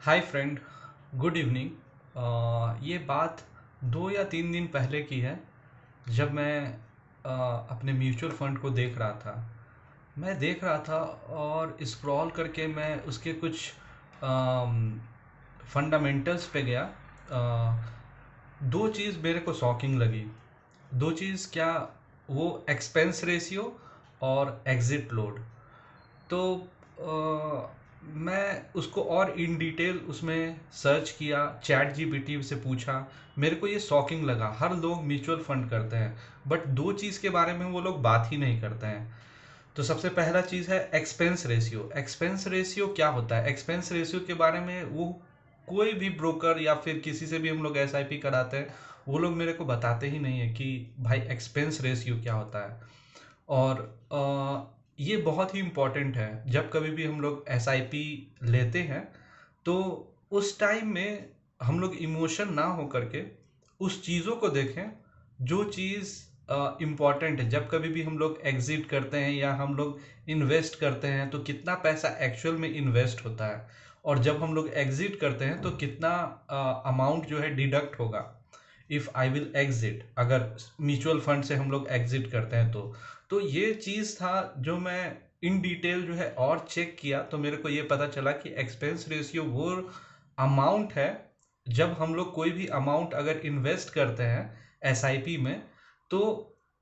Hi friend, good evening. ये बात 2 या 3 दिन पहले की है जब मैं अपने म्यूचुअल फंड को देख रहा था। मैं देख रहा था और स्क्रॉल करके मैं उसके कुछ फंडामेंटल्स पे गया। दो चीज़ मेरे को शॉकिंग लगी। दो चीज़ क्या? वो एक्सपेंस रेशियो और एग्ज़िट लोड। तो मैं उसको और इन डिटेल उसमें सर्च किया, चैट जीपीटी से पूछा। मेरे को ये शॉकिंग लगा। हर लोग म्यूचुअल फंड करते हैं बट दो चीज़ के बारे में वो लोग बात ही नहीं करते हैं। तो सबसे पहला चीज़ है एक्सपेंस रेशियो। एक्सपेंस रेशियो क्या होता है? एक्सपेंस रेशियो के बारे में वो कोई भी ब्रोकर या फिर किसी से भी हम लोग एसआईपी कराते हैं, वो लोग मेरे को बताते ही नहीं है कि भाई एक्सपेंस रेशियो क्या होता है। और ये बहुत ही इम्पोर्टेंट है। जब कभी भी हम लोग एसआईपी लेते हैं तो उस टाइम में हम लोग इमोशन ना हो करके उस चीज़ों को देखें जो चीज़ इम्पॉर्टेंट है। जब कभी भी हम लोग एग्जिट करते हैं या हम लोग इन्वेस्ट करते हैं तो कितना पैसा एक्चुअल में इन्वेस्ट होता है, और जब हम लोग एग्जिट करते हैं तो कितना अमाउंट जो है डिडक्ट होगा। इफ़ आई विल एग्जिट, अगर म्यूचुअल फंड से हम लोग एग्जिट करते हैं तो ये चीज़ था जो मैं इन डिटेल जो है और चेक किया। तो मेरे को ये पता चला कि एक्सपेंस रेशियो वो अमाउंट है। जब हम लोग कोई भी अमाउंट अगर इन्वेस्ट करते हैं एसआईपी में तो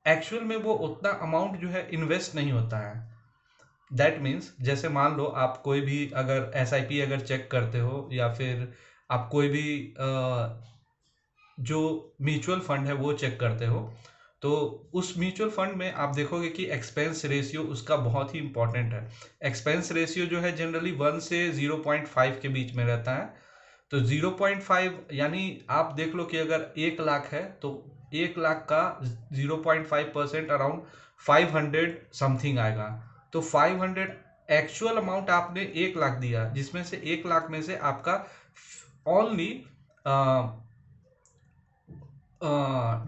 एक्चुअल में वो उतना अमाउंट जो है इन्वेस्ट नहीं होता है। दैट मीन्स जैसे मान लो आप कोई भी अगर एसआईपी अगर चेक करते हो या फिर आप कोई भी जो म्यूचुअल फंड है वो चेक करते हो, तो उस म्यूचुअल फंड में आप देखोगे कि एक्सपेंस रेशियो उसका बहुत ही इंपॉर्टेंट है। एक्सपेंस रेशियो जो है जनरली 1 से 0.5 के बीच में रहता है। तो 0.5 यानी आप देख लो कि अगर 1 लाख है तो 1 लाख का 0.5% अराउंड 500 समथिंग आएगा। तो 500 एक्चुअल अमाउंट आपने 1 लाख दिया, जिसमें से 1 लाख में से आपका ओनली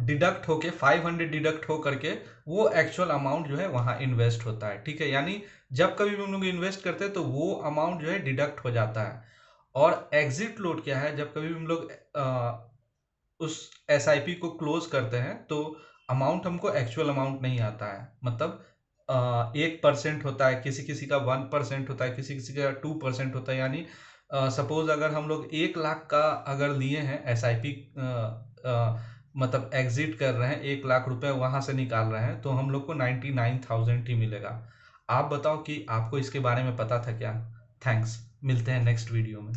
डिडक्ट होके 500 डिडक्ट हो करके वो एक्चुअल अमाउंट जो है वहाँ इन्वेस्ट होता है। ठीक है, यानी जब कभी भी हम लोग इन्वेस्ट करते हैं तो वो अमाउंट जो है डिडक्ट हो जाता है। और एग्जिट लोड क्या है? जब कभी भी हम लोग उस एसआईपी को क्लोज करते हैं तो अमाउंट हमको एक्चुअल अमाउंट नहीं आता है। मतलब 1% होता है, किसी किसी का 1% होता है, किसी किसी का 2% होता है। यानी सपोज अगर हम लोग 1 लाख का अगर लिए हैं एसआईपी, मतलब एग्जिट कर रहे हैं, 1 लाख रुपए वहां से निकाल रहे हैं, तो हम लोग को 99,000 ही मिलेगा। आप बताओ कि आपको इसके बारे में पता था क्या? थैंक्स, मिलते हैं नेक्स्ट वीडियो में।